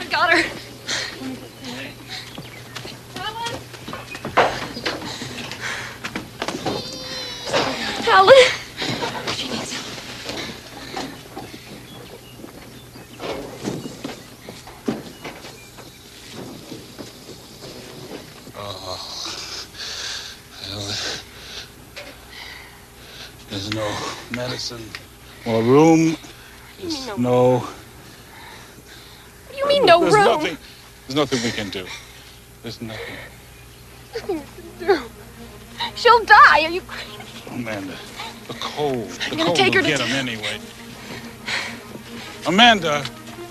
Got her. Helen. She needs help. Well, there's no medicine or room. There's no... What do you mean, no room? There's nothing we can do. There's nothing. Nothing you can do. She'll die. Are you crazy? Amanda, the cold. The gonna cold take will her to get him anyway. Amanda,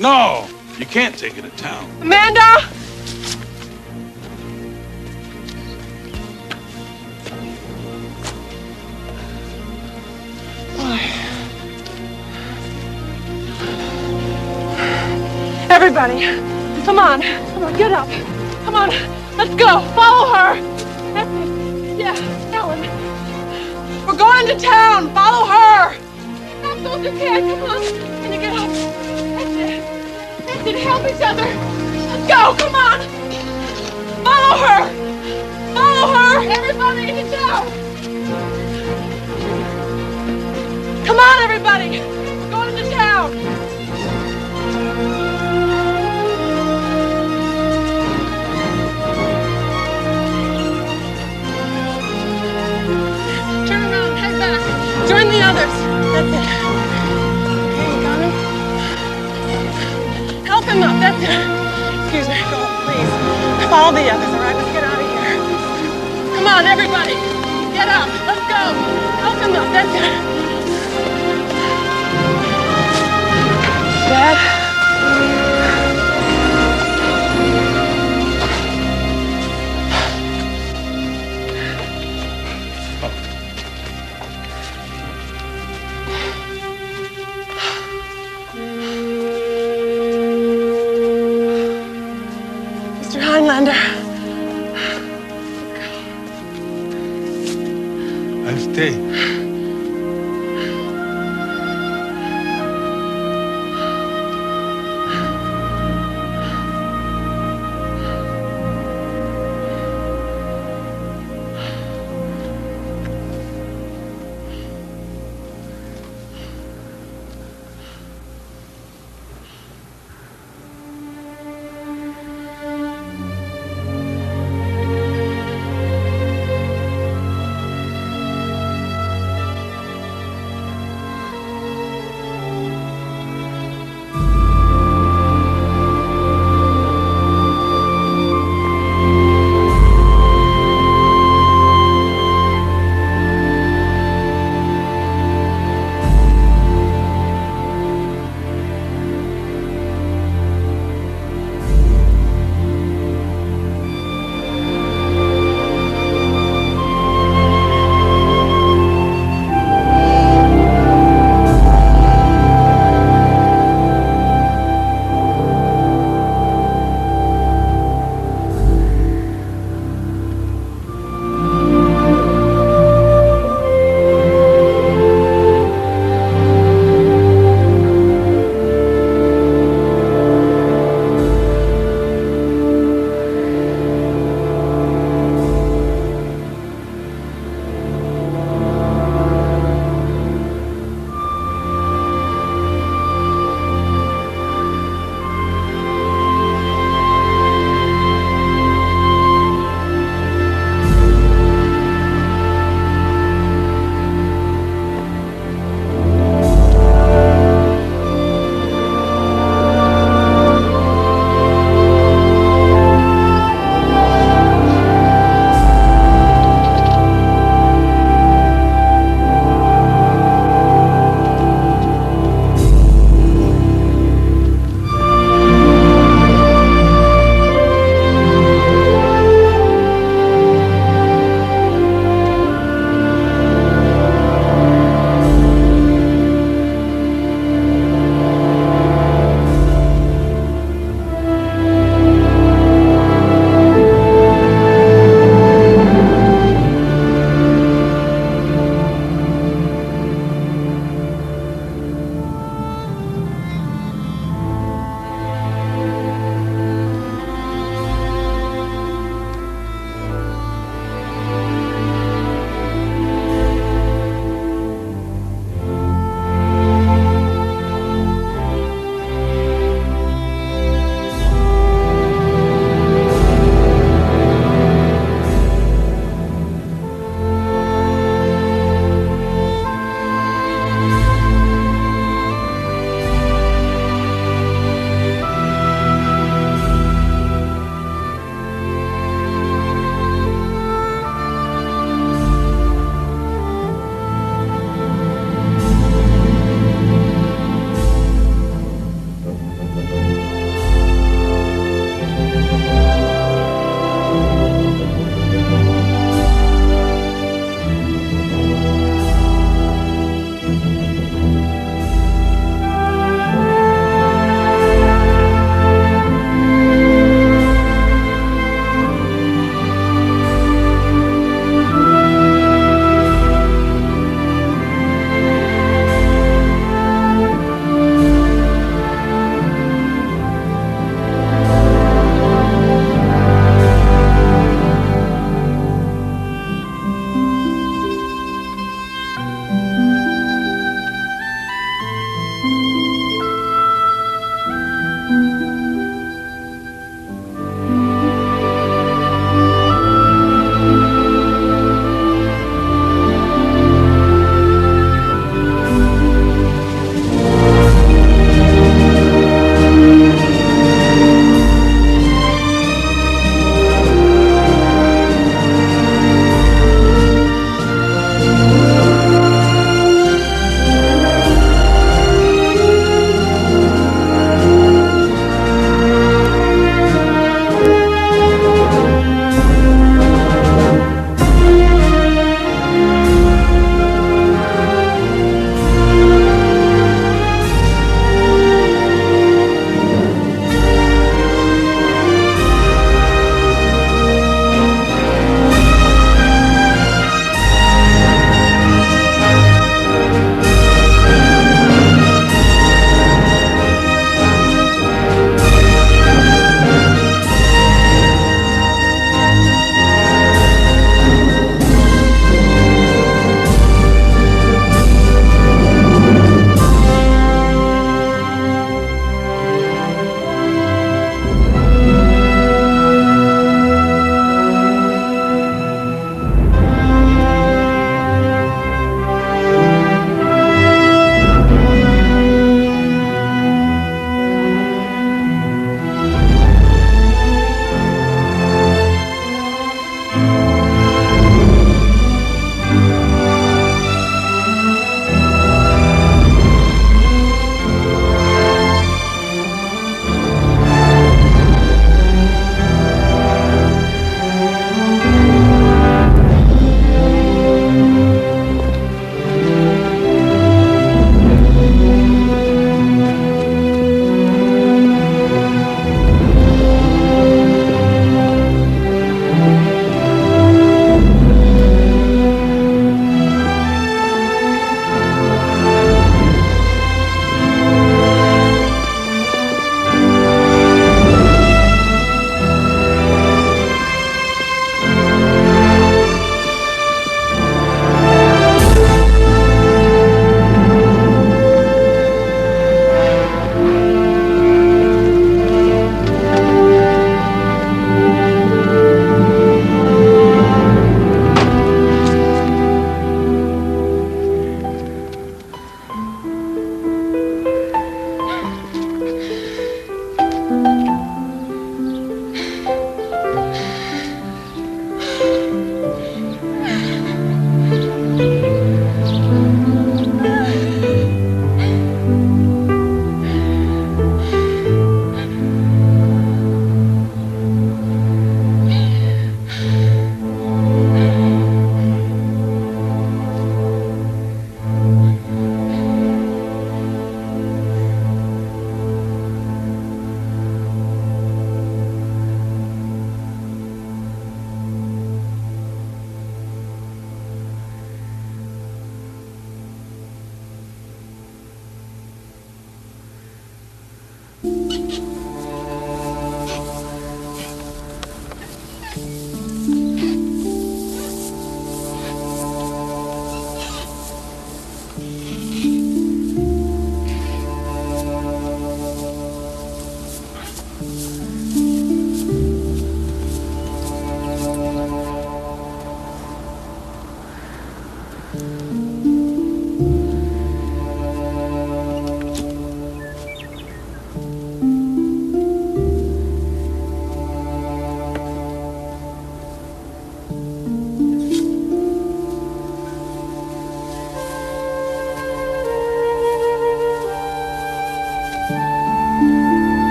no! You can't take her to town. Amanda! Everybody, come on, get up. Come on, let's go. Follow her. That's it. Yeah, Helen. We're going to town. Follow her. How close you can. Come on. Can you get up? That's it. That's it. Help each other. Let's go. Come on. Follow her. Follow her. Everybody to town. Come on, everybody. We're going to town. Join the others. That's it. Okay, you got him? Help him up. That's it. Excuse me. Go, please. Follow the others, all right? Let's get out of here. Come on, everybody. Get up. Let's go. Help him up. That's it. Dad? I'll stay.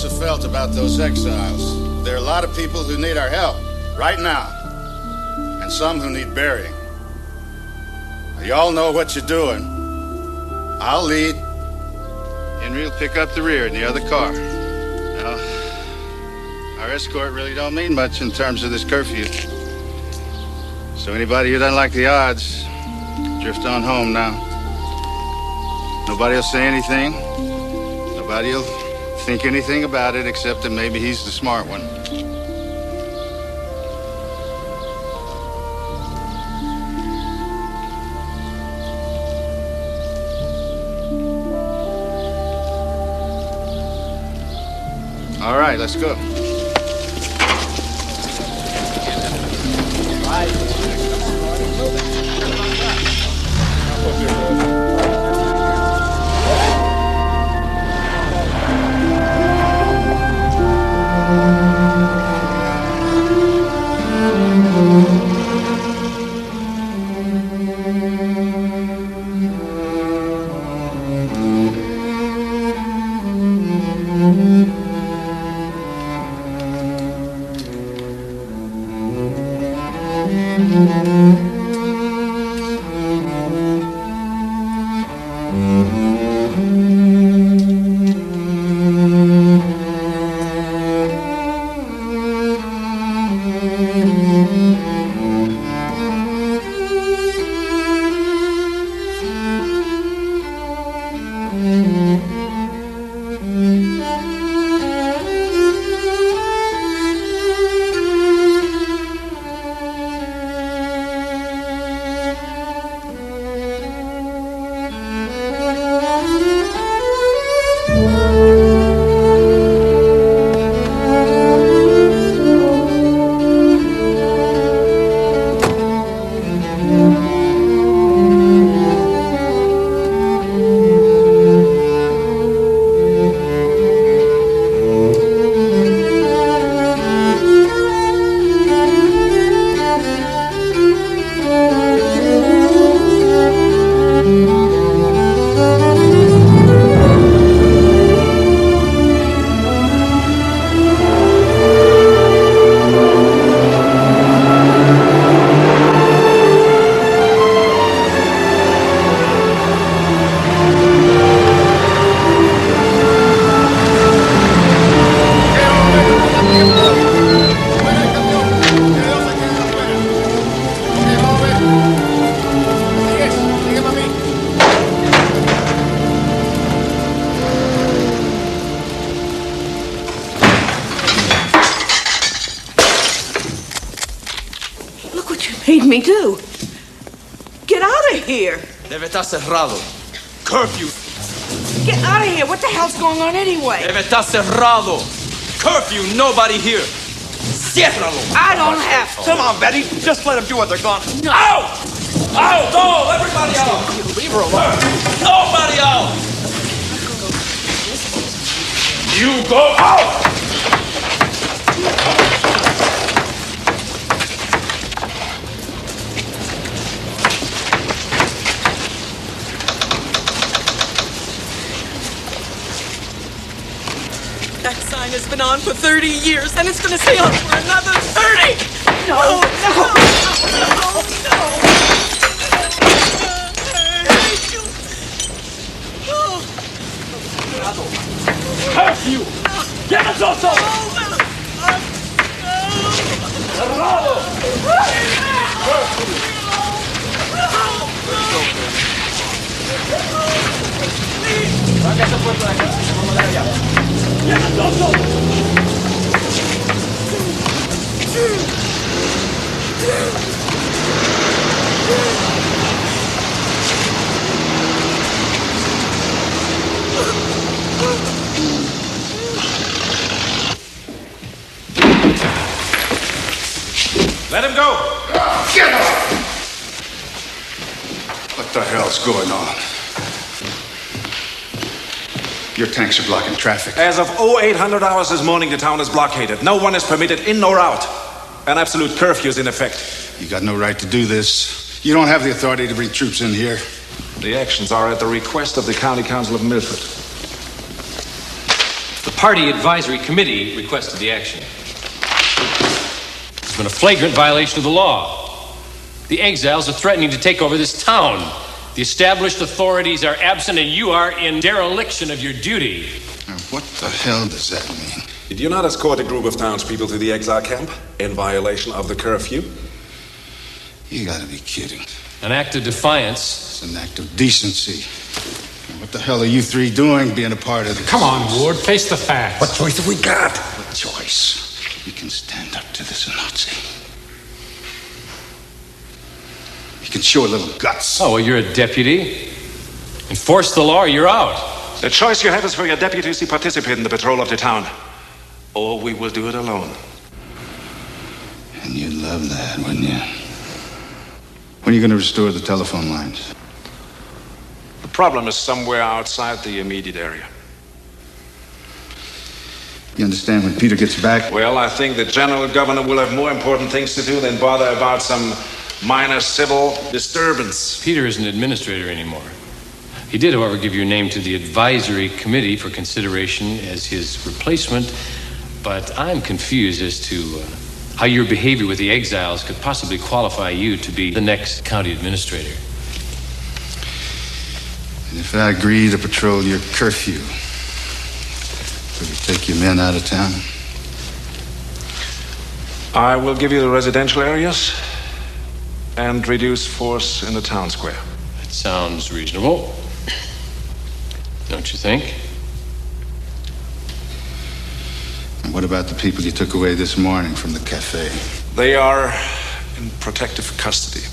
Have felt about those exiles. There are a lot of people who need our help right now, and some who need burying. Y'all know what you're doing. I'll lead. Henry will pick up the rear in the other car. Now, our escort really don't mean much in terms of this curfew. So anybody who doesn't like the odds, drift on home now. Nobody will say anything. Nobody will think anything about it except that maybe he's the smart one. All right, let's go. Made me do. Get out of here. Debe estar cerrado. Curfew. Get out of here. What the hell's going on anyway? Debe estar cerrado. Curfew. Nobody here. Ciérralo. I don't have to. Come on, Betty. Just let them do what they're going. No. Out! Out! No! Everybody out! Leave her alone. Nobody out! You go out! That sign has been on for 30 years, and it's going to stay on for another 30! No, no, no, no! Curfew! Get us off! Cerrado! Saca esa puerta de acá, vamos de allá. ¡Get us off! Let him go! Get off! What the hell's going on? Your tanks are blocking traffic. As of 0800 hours this morning, the town is blockaded. No one is permitted in nor out. An absolute curfew is in effect. You got no right to do this. You don't have the authority to bring troops in here. The actions are at the request of the County Council of Milford. The Party Advisory Committee requested the action. It's been a flagrant violation of the law. The exiles are threatening to take over this town. The established authorities are absent, and you are in dereliction of your duty. Now, what the hell does that mean? Did you not escort a group of townspeople to the exile camp in violation of the curfew? You gotta be kidding. An act of defiance. It's an act of decency. And what the hell are you three doing being a part of this? Come on, Ward, face the facts. What choice have we got? What choice? We can stand up to this Nazi. You can show a little guts. Oh, well, you're a deputy. Enforce the law or you're out. The choice you have is for your deputies to participate in the patrol of the town. Or we will do it alone. And you'd love that, wouldn't you? When are you going to restore the telephone lines? The problem is somewhere outside the immediate area. You understand when Peter gets back? Well, I think the general governor will have more important things to do than bother about some minor civil disturbance. Peter isn't administrator anymore. He did, however, give your name to the advisory committee for consideration as his replacement, but I'm confused as to how your behavior with the exiles could possibly qualify you to be the next county administrator. And if I agree to patrol your curfew, could we take your men out of town? I will give you the residential areas and reduce force in the town square. That sounds reasonable. Don't you think? And what about the people you took away this morning from the cafe? They are in protective custody.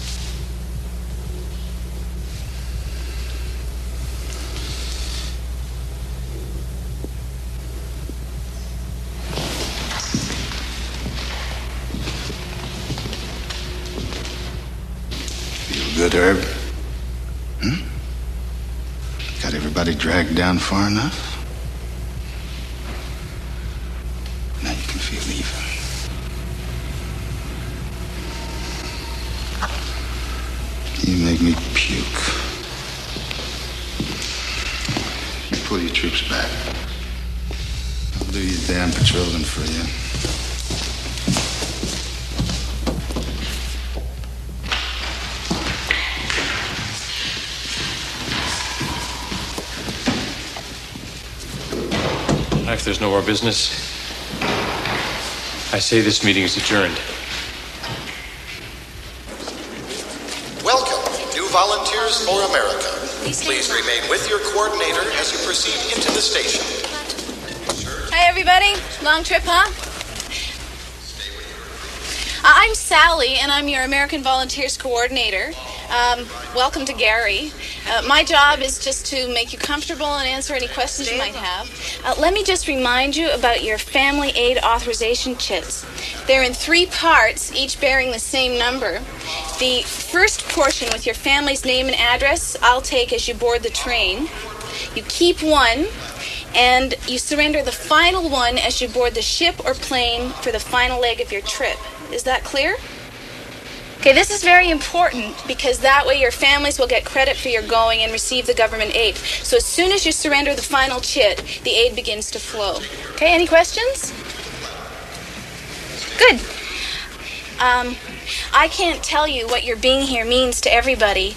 Good, Herb? Got everybody dragged down far enough? Now you can feel even. You make me puke. You pull your troops back. I'll do your damn patrolling for you. If there's no more business, I say this meeting is adjourned. Welcome, new volunteers for America. Please remain with your coordinator as you proceed into the station. Hi, everybody. Long trip, huh? I'm Sally, and I'm your American Volunteers Coordinator. Welcome to Gary. My job is just to make you comfortable and answer any questions you might have. Let me just remind you about your family aid authorization chits. They're in 3 parts, each bearing the same number. The first portion with your family's name and address, I'll take as you board the train. You keep one, and you surrender the final one as you board the ship or plane for the final leg of your trip. Is that clear? Okay, this is very important because that way your families will get credit for your going and receive the government aid. So as soon as you surrender the final chit, the aid begins to flow. Okay, any questions? Good. I can't tell you what your being here means to everybody,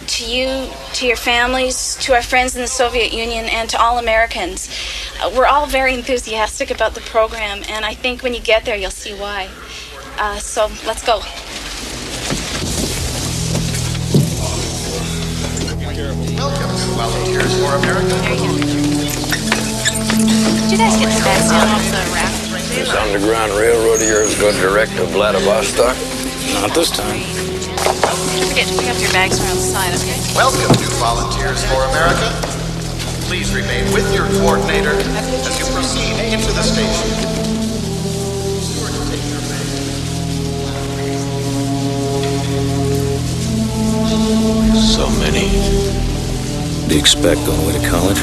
to you, to your families, to our friends in the Soviet Union, and to all Americans. We're all very enthusiastic about the program, and I think when you get there, you'll see why. So let's go. Welcome to Volunteers for America. There you go. Did you guys get the bags down off the raft? This underground railroad of yours go direct to Vladivostok? Not this time. Don't forget to pick up your bags around the side, okay? Welcome to Volunteers for America. Please remain with your coordinator as you proceed into the station. Be sure to take your bags. do you expect going away to college?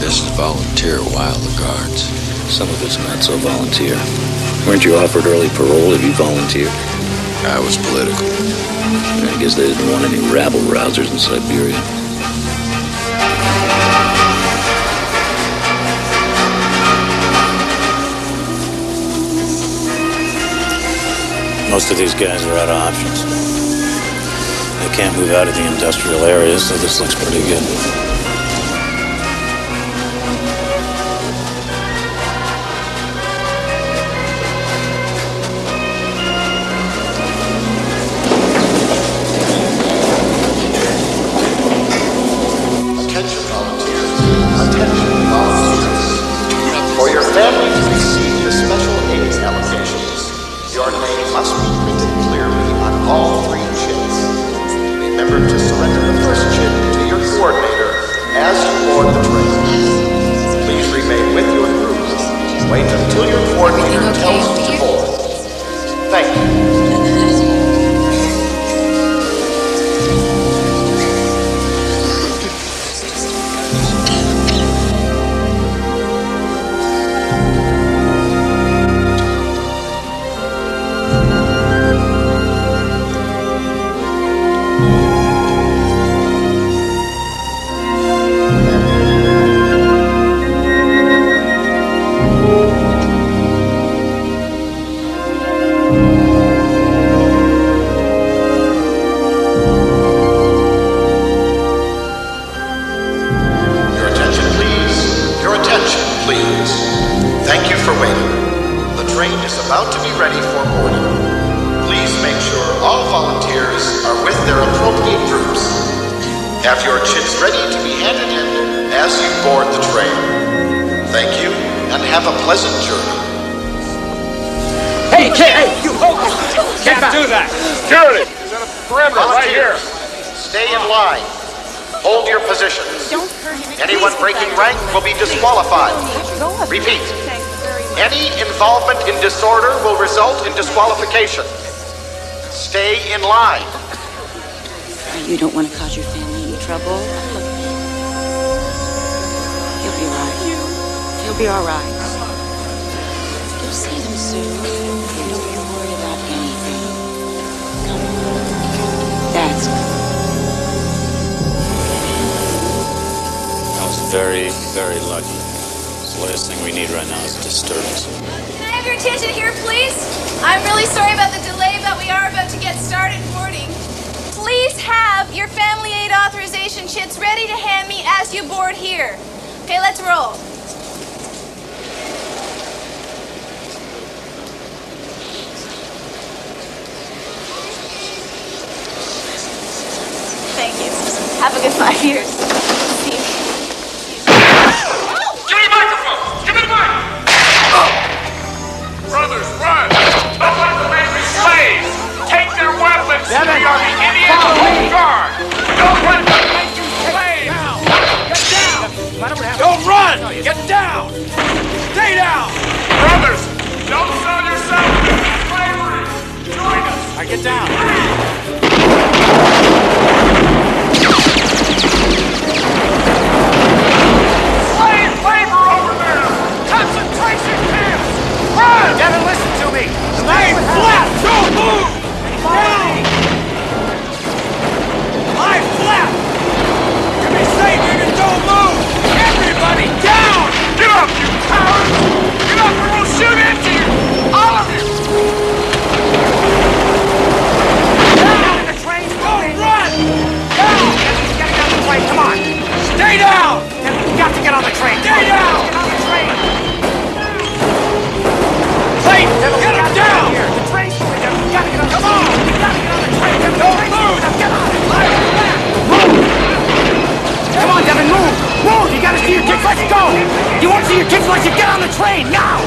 This is volunteer Wild Guards. Some of it's not so volunteer. Weren't you offered early parole if you volunteered? I was political. I guess they didn't want any rabble-rousers in Siberia. Most of these guys are out of options. They can't move out of the industrial areas, so this looks pretty good. Attention volunteers. Attention volunteers. For your family to receive the special aid allocations, your name must be printed clearly on all 3 chits. Remember to surrender the first chit to your coordinator as you board the train. Please remain with your group. Wait until your coordinator tells you to board. Thank you. Have your chits ready to be handed in as you board the train. Thank you, and have a pleasant journey. Hey, kid! Hey, you! Can't do that! Security! There's a perimeter right here. Stay in line. Hold your positions. Don't hurt him. Anyone breaking rank will be disqualified. Repeat. Any involvement in disorder will result in disqualification. Stay in line. You don't want to cause your family any trouble. Look, he'll be all right. He'll be all right. You'll see them soon. You don't need to worry about anything. Come on. That's good. I was very, very lucky. The last thing we need right now is a disturbance. Can I have your attention here, please? I'm really sorry about the delay, but we are about to get started boarding. Please have your family aid authorization chits ready to hand me as you board here. Okay, let's roll. Thank you. Have a good 5 years. See you. Give me the microphone! Give me the mic! Brothers, run! Don't let them make me slaves! Take their weapons! We are the Indian Home Guard! Don't let them make you slaves! Get down! Don't run! Get down! Stay down! Brothers, don't sell yourselves to slavery! Join us! All right, get down! Slave labor over there! Concentration camps! Run! Devin, listen to me! Stay flat! Don't move! Down! Lie flat! You'll be safe if you don't move! Everybody down! Get up, you cowards! Get up or we'll shoot into you! All of you! Down in the train! Don't run! Down! You gotta get on the train, come on! Stay down! You got to get on the train! Stay down! Get on the train! Train! Get him down! The train's moving, Devin. You gotta get on the train! Come on! You gotta get on the train! Don't move! Get on it! Move! Come on, Devin, move! Move! You gotta see your kids, let's go! You won't see your kids unless you get on the train, now!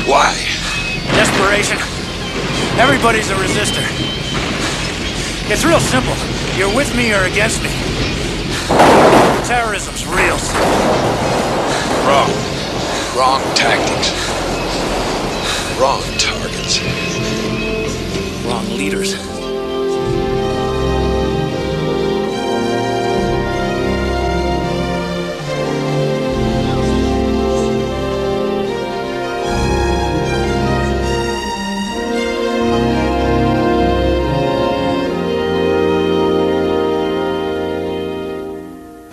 Why? Desperation. Everybody's a resistor. It's real simple. You're with me or against me. Terrorism's real. Wrong. Wrong tactics. Wrong targets. Wrong leaders.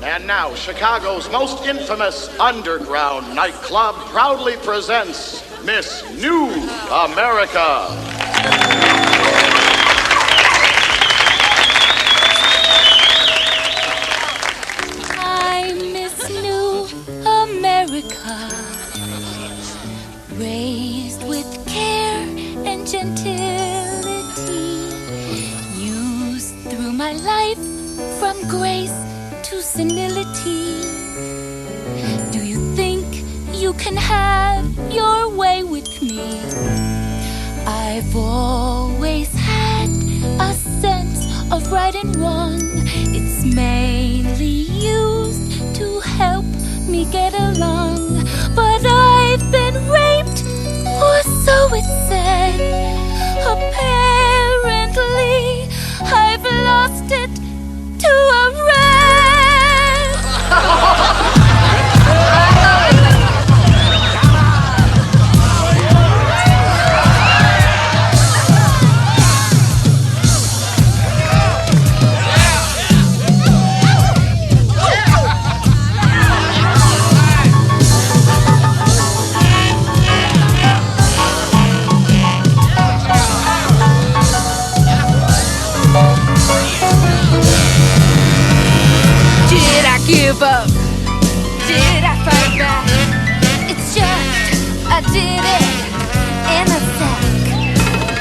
And now, Chicago's most infamous underground nightclub proudly presents Miss New America. I'm Miss New America, raised with care and gentility, used through my life from grace to senility. Do you think you can have your way with me? I've always had a sense of right and wrong. It's mainly used to help me get along. But I've been raped, or so it's said. Apparently, I've lost it to a red. Did I give up? Did I fight back? It's just I did it in a sec.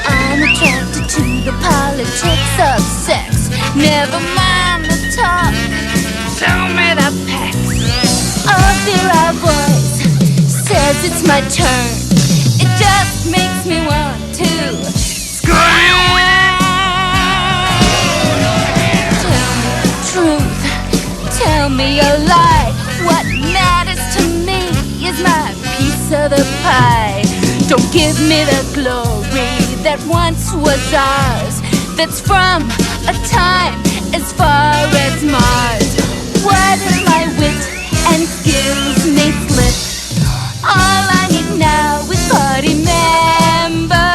I'm attracted to the politics of sex. Never mind the talk, show me the pecs. A virile voice says it's my turn. It just makes me want to scream. Tell me the truth. Tell me a lie. What matters to me is my piece of the pie. Don't give me the glory that once was ours. That's from a time as far as Mars. Why does my wit and skills may slip? All I need now is party membership.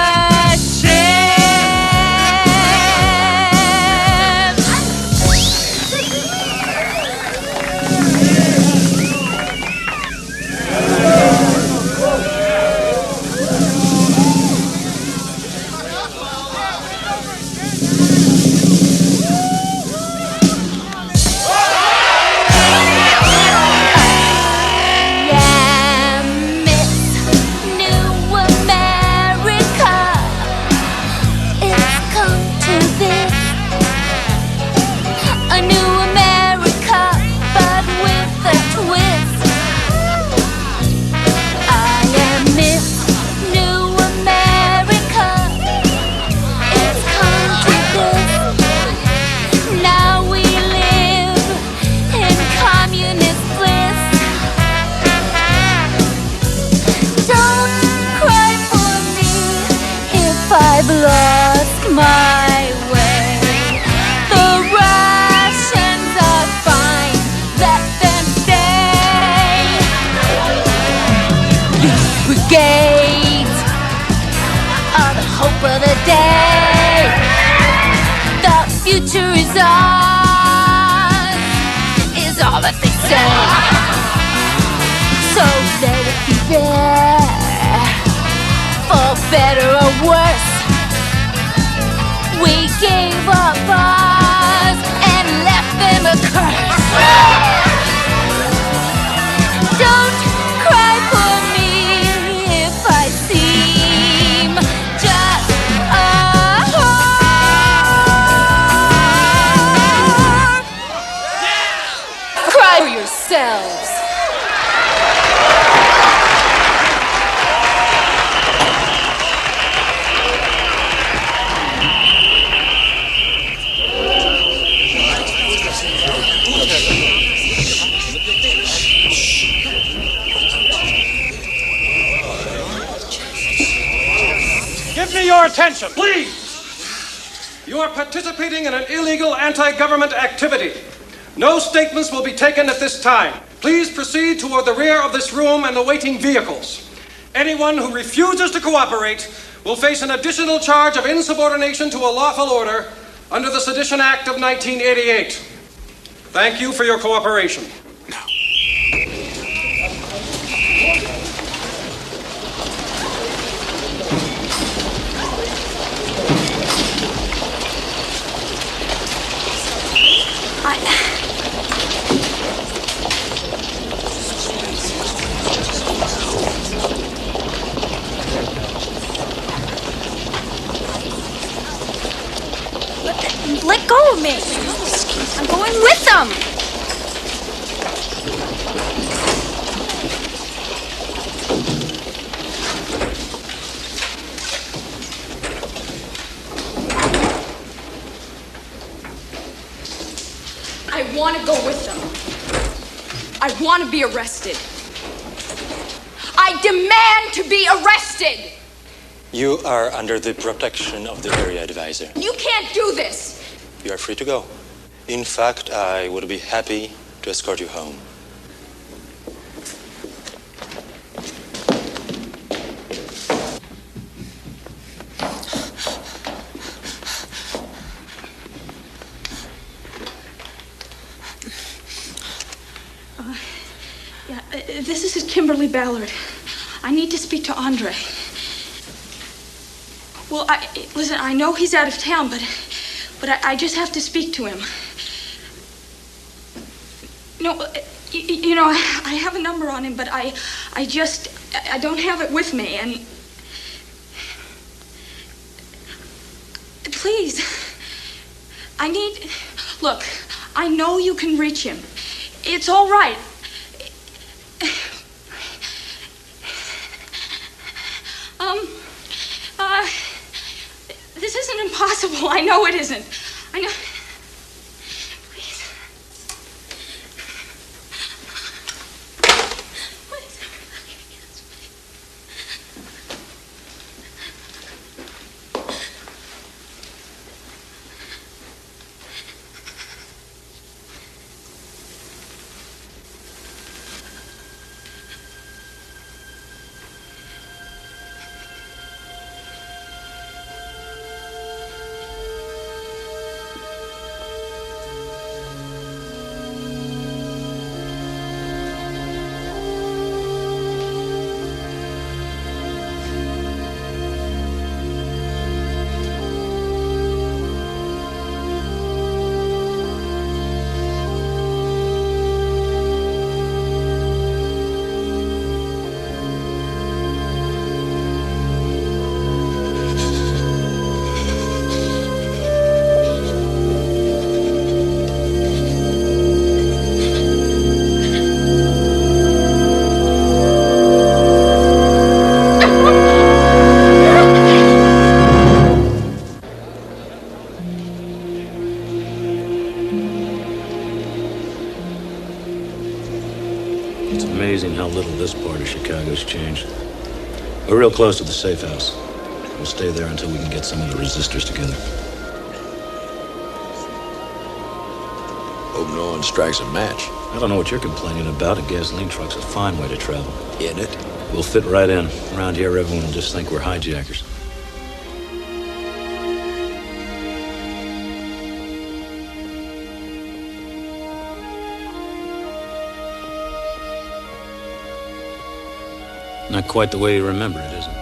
I've lost my way. The Russians are fine, let them stay. These brigades are the hope of the day. The future is ours, is all that they say. So let it be there, for better or worse. We gave up ours and left them a curse. Don't cry for me if I seem just a whore. Cry for yourselves. Give me your attention, please. You are participating in an illegal anti-government activity. No statements will be taken at this time. Please proceed toward the rear of this room and the waiting vehicles. Anyone who refuses to cooperate will face an additional charge of insubordination to a lawful order under the Sedition Act of 1988. Thank you for your cooperation. Let go of me. I'm going with them. I want to go with them. I want to be arrested. I demand to be arrested. You are under the protection of the area advisor. You can't do this. You are free to go. In fact, I would be happy to escort you home. This is Kimberly Ballard. I need to speak to Andre. Well, listen, I know he's out of town, but I just have to speak to him. No, you know, I have a number on him, but I don't have it with me, and please, look, I know you can reach him. It's all right. This isn't impossible. I know it isn't. I know. Please. What is everybody against me? Changed. We're real close to the safe house. We'll stay there until we can get some of the resistors together. Hope no one strikes a match. I don't know what you're complaining about. A gasoline truck's a fine way to travel. Isn't it? We'll fit right in. Around here, everyone will just think we're hijackers. Not quite the way you remember it, is it?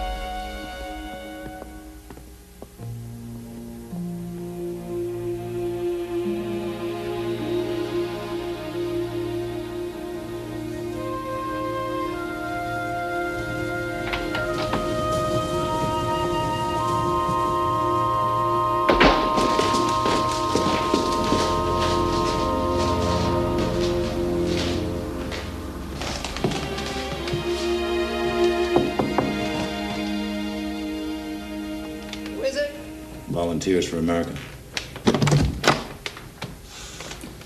Volunteers for America.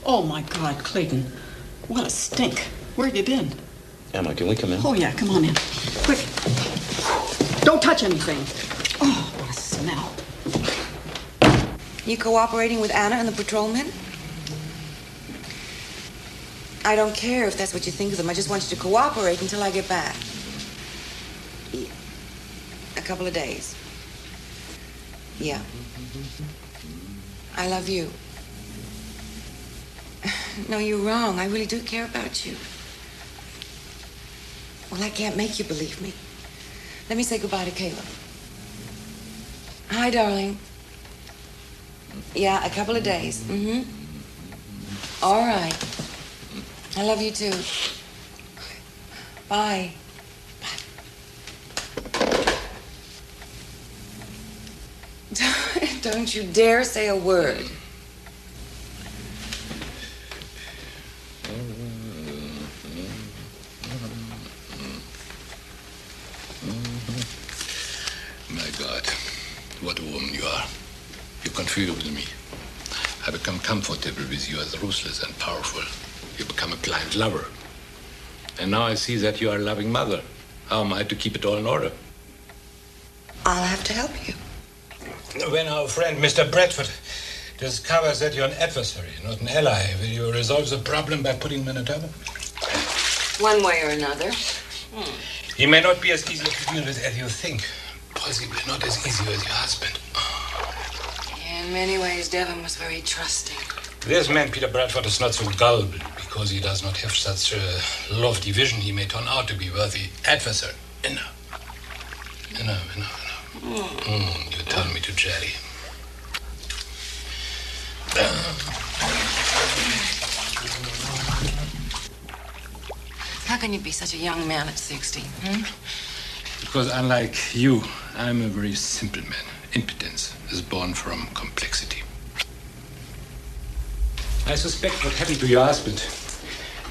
Oh, my God, Clayton. What a stink. Where have you been? Emma, can we come in? Oh, yeah, come on in. Quick. Don't touch anything. Oh, what a You cooperating with Anna and the patrolmen? I don't care if that's what you think of them. I just want you to cooperate until I get back. A couple of days. Yeah. I love you. No, you're wrong. I really do care about you. Well, I can't make you believe me. Let me say goodbye to Caleb. Hi, darling. Yeah, a couple of days. Mm-hmm. All right. I love you, too. Bye. Don't you dare say a word. My God, what a woman you are. You confuse me. I become comfortable with you as ruthless and powerful. You become a blind lover. And now I see that you are a loving mother. How am I to keep it all in order? I'll have to help you. When our friend Mr. Bradford discovers that you're an adversary, not an ally, will you resolve the problem by putting him in a trouble? One way or another. He may not be as easy to deal with as you think. Possibly not as easy as your husband. In many ways, Devon was very trusting. This man, Peter Bradford, is not so gullible because he does not have such a lofty vision. He may turn out to be worthy adversary. Enough. You tell me to jelly. How can you be such a young man at 60? Because unlike you, I'm a very simple man. Impotence is born from complexity. I suspect what happened to your husband.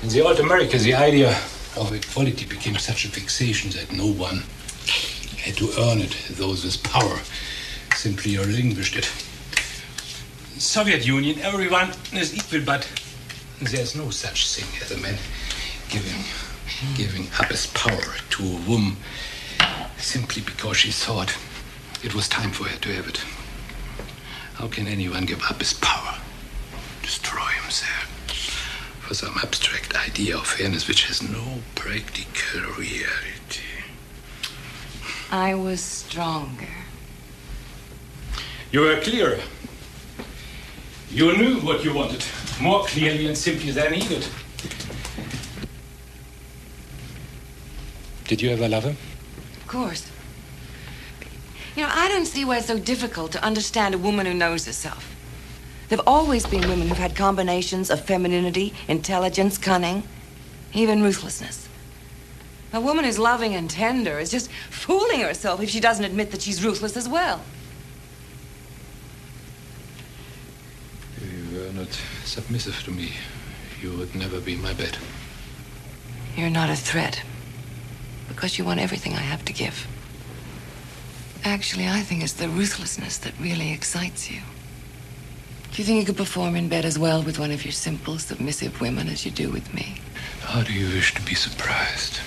In the old America, the idea of equality became such a fixation that no one had to earn it. Those with power simply relinquished it. In the Soviet Union, everyone is equal, but there's no such thing as a man giving up his power to a woman simply because she thought it was time for her to have it. How can anyone give up his power, destroy himself, for some abstract idea of fairness which has no practical reality? I was stronger. You were clearer. You knew what you wanted more clearly and simply than he did. Did you ever love him? Of course. You know, I don't see why it's so difficult to understand a woman who knows herself. There have always been women who've had combinations of femininity, intelligence, cunning, even ruthlessness. A woman who's loving and tender is just fooling herself if she doesn't admit that she's ruthless as well. If you were not submissive to me, you would never be in my bed. You're not a threat, because you want everything I have to give. Actually, I think it's the ruthlessness that really excites you. Do you think you could perform in bed as well with one of your simple, submissive women as you do with me? How do you wish to be surprised?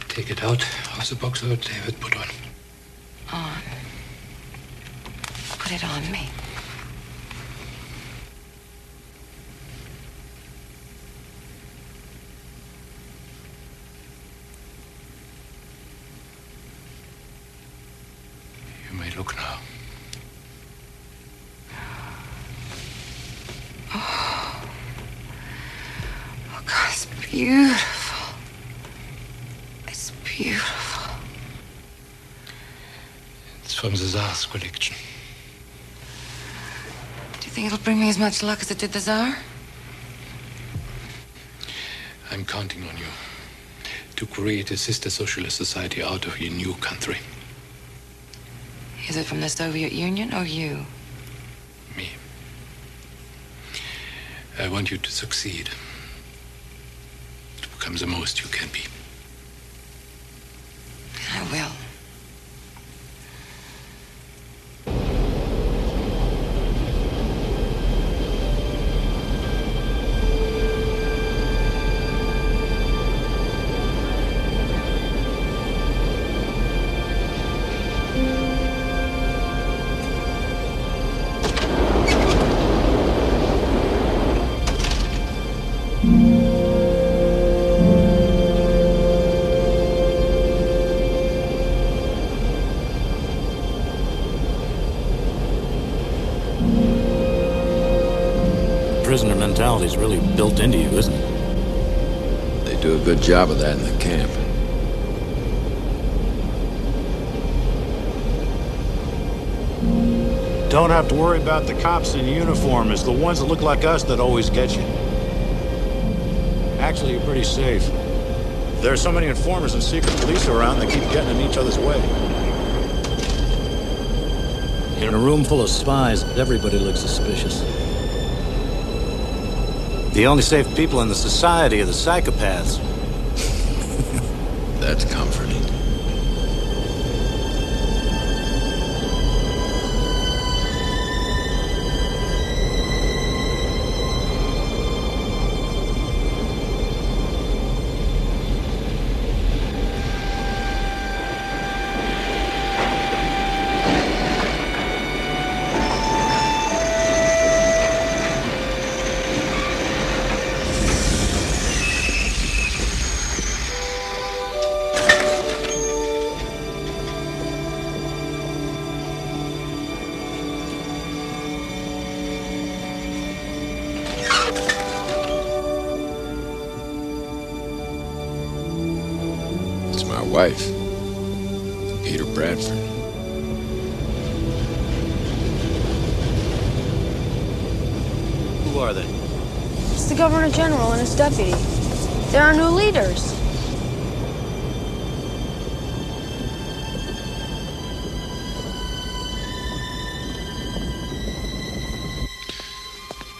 Take it out of the box that David put on. On. Put it on me. You may look now. Oh, God, it's beautiful. It's beautiful. It's from the Tsar's collection. Do you think it'll bring me as much luck as it did the Tsar? I'm counting on you to create a sister socialist society out of your new country. Is it from the Soviet Union or you? Me. I want you to succeed. To become the most you can be. I will. prisoner mentality is really built into you, isn't it? They do a good job of that in the camp. Don't have to worry about the cops in uniform. It's the ones that look like us that always get you. Actually, you're pretty safe. There are so many informers and secret police around, they keep getting in each other's way. In a room full of spies, everybody looks suspicious. The only safe people in the society are the psychopaths. That's comforting. Wife, Peter Bradford. Who are they? It's the Governor General and his deputy. They're our new leaders.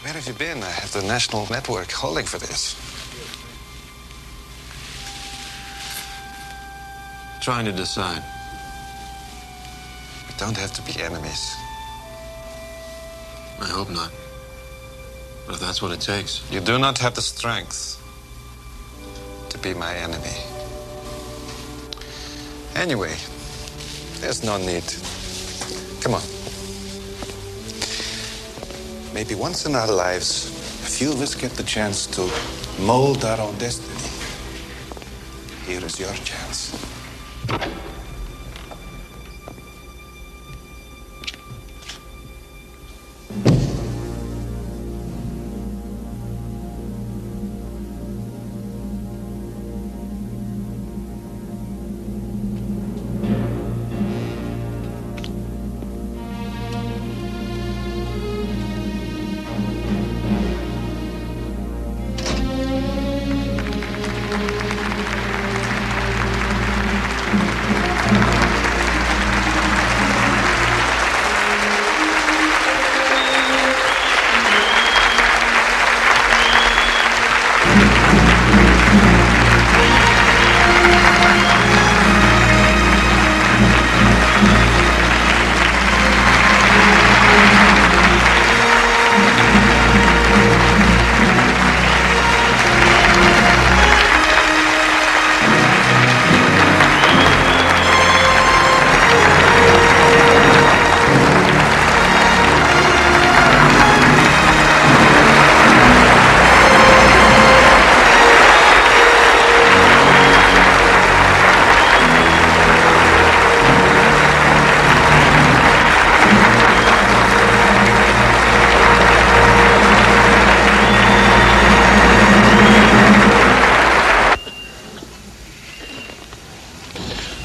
Where have you been? I have the national network holding for this. Trying to decide. We don't have to be enemies. I hope not. But if that's what it takes. You do not have the strength to be my enemy. Anyway, there's no need. Come on. Maybe once in our lives, a few of us get the chance to mold our own destiny. Here is your chance.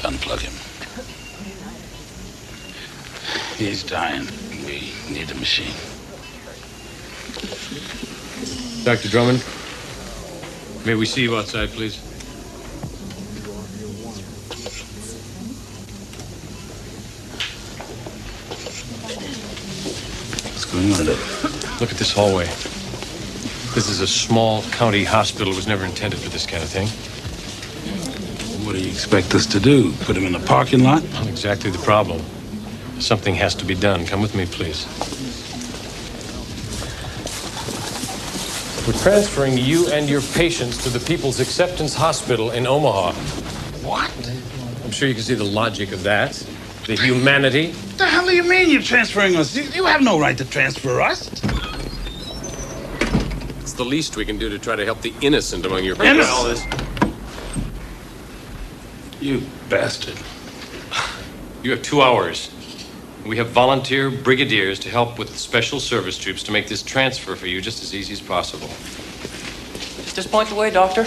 Unplug him. He's dying. We need a machine. Dr. Drummond, may we see you outside, please? What's going on? Look at this hallway. This is a small county hospital. It was never intended for this kind of thing. What do you expect us to do? Put him in the parking lot? Not exactly the problem. Something has to be done. Come with me, please. We're transferring you and your patients to the People's Acceptance Hospital in Omaha. What? I'm sure you can see the logic of that. The humanity. What the hell do you mean you're transferring us? You have no right to transfer us. It's the least we can do to try to help the innocent among your Innocent? You bastard. You have 2 hours. We have volunteer brigadiers to help with the special service troops to make this transfer for you just as easy as possible. Just this point away, Doctor.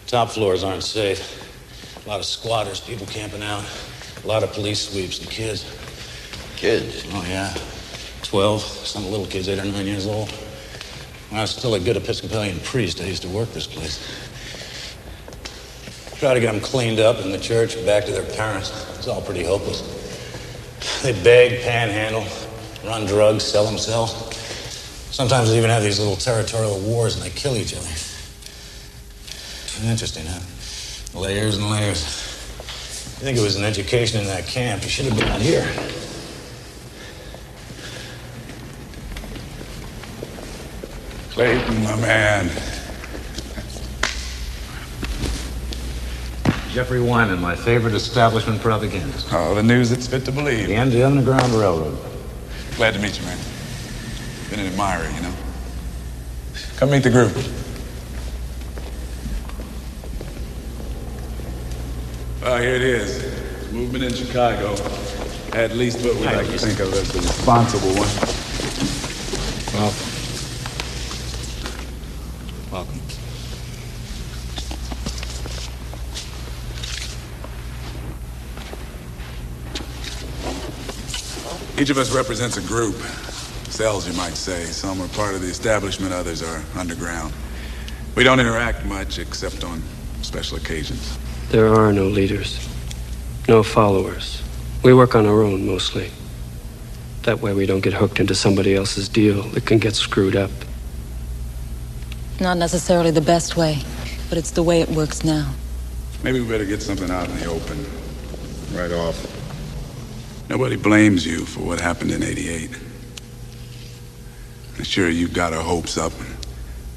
Top floors aren't safe. A lot of squatters, people camping out. A lot of police sweeps and kids. Kids? Oh, yeah. 12. Some little kids, 8 or 9 years old. When I was still a good Episcopalian priest, I used to work this place. Try to get them cleaned up in the church, back to their parents. It's all pretty hopeless. They beg, panhandle, run drugs, sell themselves. Sometimes they even have these little territorial wars and they kill each other. Interesting, huh? Layers and layers. You think it was an education in that camp? You should have been out here. Clayton, my man. Jeffrey Wyman, my favorite establishment propagandist. Oh, the news it's fit to believe. The end of the Underground Railroad. Glad to meet you, man. Been an admirer, you know. Come meet the group. Oh, here it is. Movement in Chicago. At least what we like to think of as the responsible one. Welcome. Each of us represents a group. Cells, you might say. Some are part of the establishment, others are underground. We don't interact much except on special occasions. There are no leaders, no followers. We work on our own, mostly. That way we don't get hooked into somebody else's deal that can get screwed up. Not necessarily the best way, but it's the way it works now. Maybe we better get something out in the open, right off. Nobody blames you for what happened in '88. I'm sure you got our hopes up and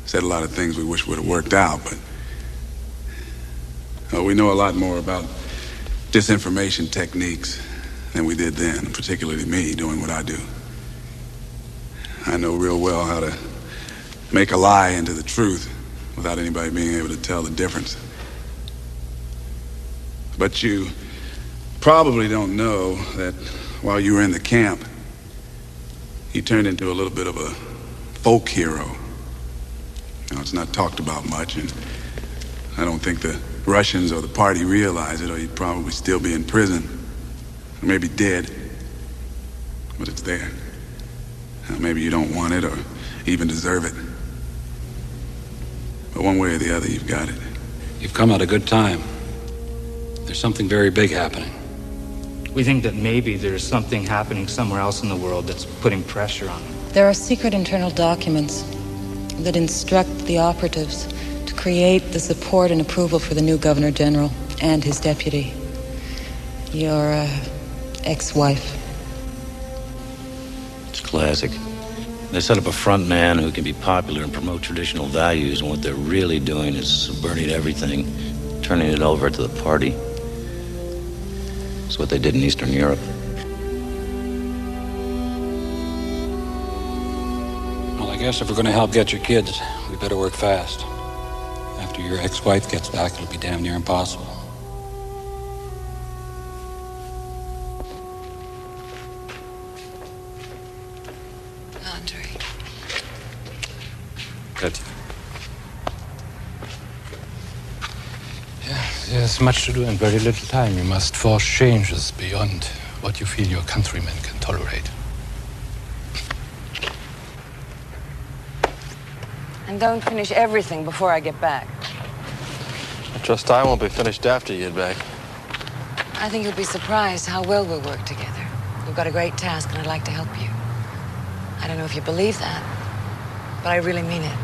said a lot of things we wish would have worked out, but we know a lot more about disinformation techniques than we did then, particularly me doing what I do. I know real well how to make a lie into the truth without anybody being able to tell the difference. But you probably don't know that while you were in the camp, he turned into a little bit of a folk hero. Now, it's not talked about much, and I don't think the Russians or the party realize it, or he'd probably still be in prison, or maybe dead. But it's there. Now, maybe you don't want it or even deserve it. But one way or the other, you've got it. You've come at a good time. There's something very big happening. We think that maybe there's something happening somewhere else in the world that's putting pressure on them. There are secret internal documents that instruct the operatives to create the support and approval for the new Governor General and his deputy, your ex-wife. It's classic. They set up a front man who can be popular and promote traditional values, and what they're really doing is subverting everything, turning it over to the party. It's what they did in Eastern Europe. Well, I guess if we're going to help get your kids, we better work fast. After your ex-wife gets back, it'll be damn near impossible. Andre. Good. There's much to do in very little time. You must force changes beyond what you feel your countrymen can tolerate. And don't finish everything before I get back. I trust I won't be finished after you get back. I think you'll be surprised how well we'll work together. You've got a great task, and I'd like to help you. I don't know if you believe that, but I really mean it.